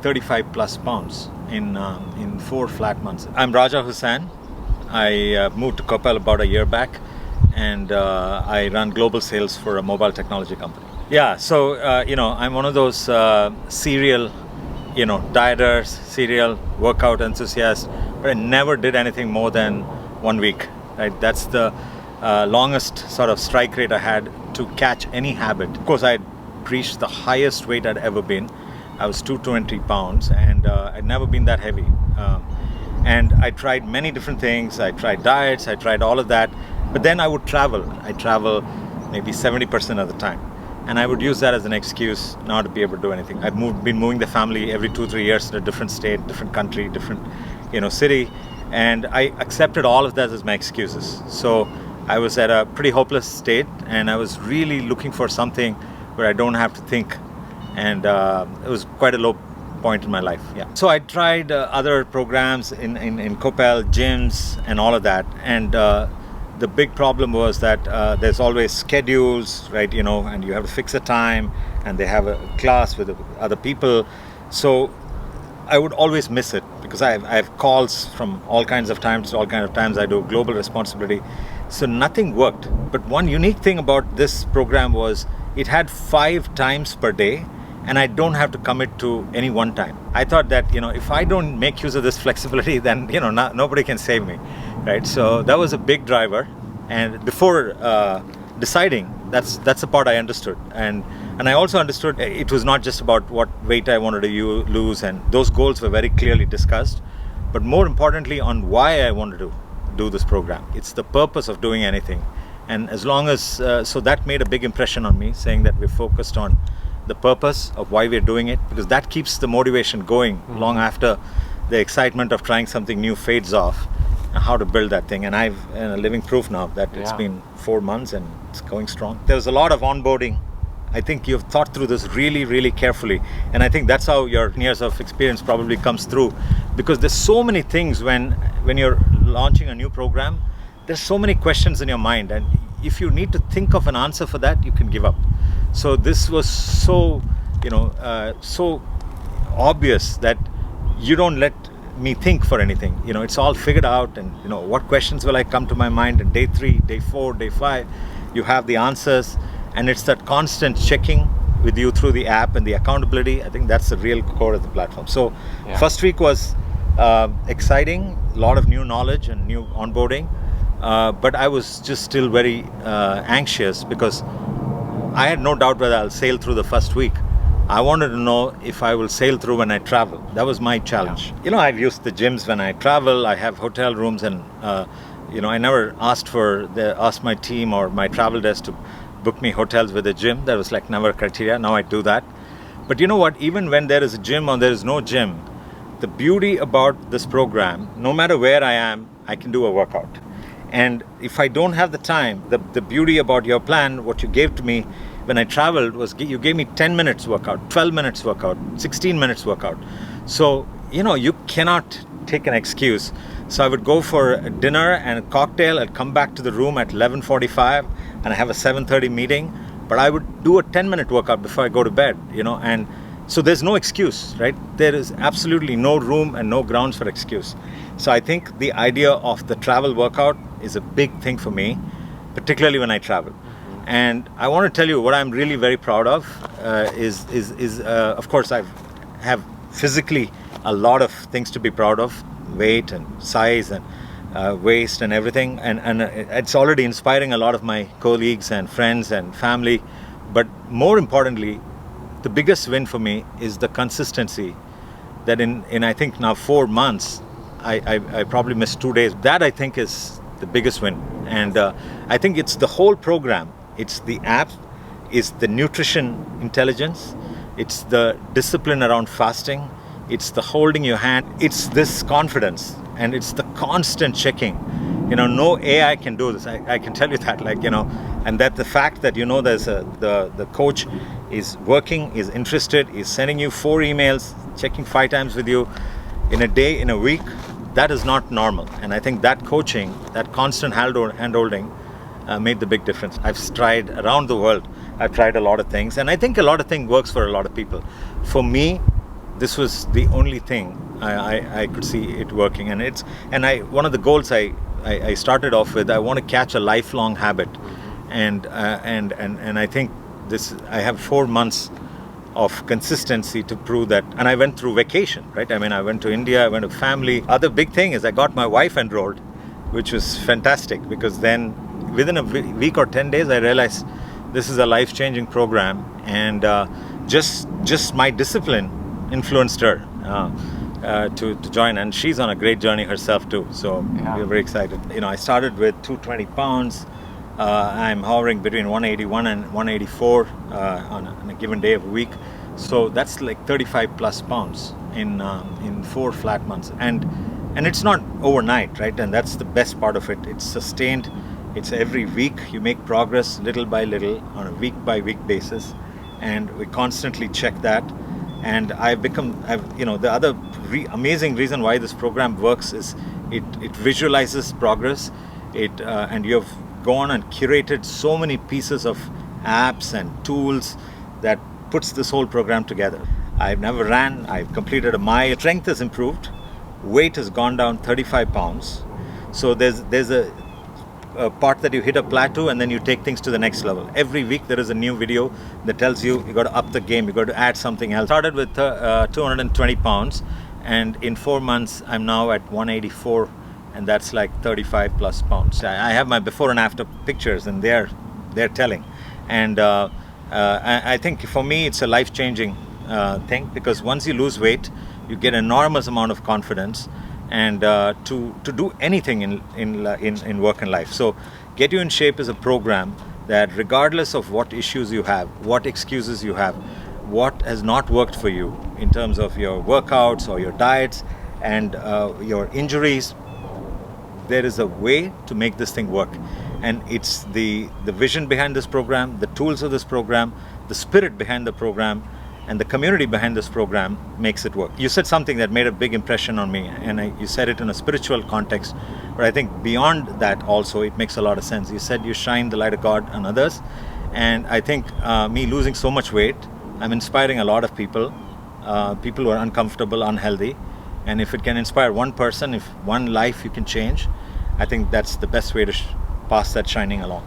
35 plus pounds in 4 flat months. I'm Raja Hussain. I moved to Koppal about a year back, and I run global sales for a mobile technology company. Yeah, so I'm one of those serial, dieters, serial workout enthusiasts, but I never did anything more than 1 week. Right, that's the longest sort of strike rate I had to catch any habit. Of course, I reached the highest weight I'd ever been. I was 220 pounds, and I'd never been that heavy. And I tried many different things. I tried diets, I tried all of that. But then I would travel. I travel maybe 70% of the time. And I would use that as an excuse not to be able to do anything. I've been moving the family every 2-3 years to a different state, different country, different city. And I accepted all of that as my excuses. So I was at a pretty hopeless state, and I was really looking for something where I don't have to think. And it was quite a low point in my life. Yeah. So I tried other programs in Koppal, gyms, and all of that. And the big problem was that there's always schedules, right? And you have to fix a time, and they have a class with other people. So I would always miss it because I have calls from all kinds of times to all kinds of times. I do global responsibility. So nothing worked. But one unique thing about this program was it had 5 times per day, and I don't have to commit to any one time. I thought that, if I don't make use of this flexibility, then, nobody can save me, right? So that was a big driver. And before deciding, that's the part I understood. And I also understood it was not just about what weight I wanted to lose, and those goals were very clearly discussed. But more importantly, on why I wanted to do this program. It's the purpose of doing anything. And as long as, so that made a big impression on me, saying that we're focused on the purpose of why we're doing it, because that keeps the motivation going long after the excitement of trying something new fades off, and how to build that thing. And I've living proof now that it's been 4 months and it's going strong. There's a lot of onboarding. I think you've thought through this really, really carefully. And I think that's how your years of experience probably comes through, because there's so many things when you're launching a new program, there's so many questions in your mind. And if you need to think of an answer for that, you can give up. So this was so obvious that you don't let me think for anything. It's all figured out, and what questions will I come to my mind in day 3, day 4, day 5. You have the answers, and it's that constant checking with you through the app and the accountability. I think that's the real core of the platform. So first week was exciting, a lot of new knowledge and new onboarding, but I was just still very anxious because I had no doubt whether I'll sail through the first week. I wanted to know if I will sail through when I travel. That was my challenge. I've used the gyms when I travel. I have hotel rooms, and I never asked my team or my travel desk to book me hotels with a gym. That was never a criteria. Now I do that. But you know what? Even when there is a gym or there is no gym, the beauty about this program, no matter where I am, I can do a workout. And if I don't have the time, the beauty about your plan, what you gave to me when I traveled, was you gave me 10 minutes workout, 12 minutes workout, 16 minutes workout. So, you cannot take an excuse. So I would go for a dinner and a cocktail. I'd come back to the room at 11:45, and I have a 7:30 meeting. But I would do a 10-minute workout before I go to bed, and so there's no excuse, right? There is absolutely no room and no grounds for excuse. So I think the idea of the travel workout is a big thing for me, particularly when I travel. And I want to tell you what I'm really very proud of is of course I have physically a lot of things to be proud of, weight and size and waist and everything. And it's already inspiring a lot of my colleagues and friends and family. But more importantly, the biggest win for me is the consistency that in I think now 4 months, I probably missed 2 days. That I think is the biggest win. And I think it's the whole program. It's the app, it's the nutrition intelligence, it's the discipline around fasting, it's the holding your hand, it's this confidence, and it's the constant checking. No AI can do this. I can tell you that, and that the fact that, there's the coach is working, is interested, is sending you 4 emails, checking 5 times with you in a day, in a week, that is not normal. And I think that coaching, that constant hand-holding made the big difference. I've tried around the world. I've tried a lot of things, and I think a lot of things works for a lot of people. For me, this was the only thing I could see it working. And one of the goals I started off with, I want to catch a lifelong habit. And I think I have 4 months of consistency to prove that. And I went through vacation, right? I mean, I went to India, I went to family. Other big thing is I got my wife enrolled, which was fantastic, because then within a week or 10 days I realized this is a life-changing program. And just my discipline influenced her to join, and she's on a great journey herself too. So we're very excited. I started with 220 pounds. I'm hovering between 181 and 184 on a given day of a week. So that's like 35 plus pounds in 4 flat months. And it's not overnight, right? And that's the best part of it. It's sustained. It's every week you make progress little by little on a week by week basis, and we constantly check that. And the other amazing reason why this program works is it visualizes progress. And you have gone and curated so many pieces of apps and tools that puts this whole program together. I've never ran. I've completed a mile. Strength has improved. Weight has gone down 35 pounds. So there's a part that you hit a plateau and then you take things to the next level. Every week there is a new video that tells you got to up the game, you got to add something else. Started with 220 pounds, and in 4 months I'm now at 184, and that's like 35 plus pounds. I have my before and after pictures, and they're telling. And I think for me it's a life-changing thing, because once you lose weight you get enormous amount of confidence and to do anything in work and life. So Get You in Shape is a program that, regardless of what issues you have, what excuses you have, what has not worked for you in terms of your workouts or your diets and your injuries, there is a way to make this thing work. And it's the vision behind this program, the tools of this program, the spirit behind the program, and the community behind this program makes it work. You said something that made a big impression on me, and you said it in a spiritual context, but I think beyond that also it makes a lot of sense. You said you shine the light of God on others, and I think me losing so much weight, I'm inspiring a lot of people who are uncomfortable, unhealthy, and if it can inspire one person, if one life you can change, I think that's the best way to pass that shining along.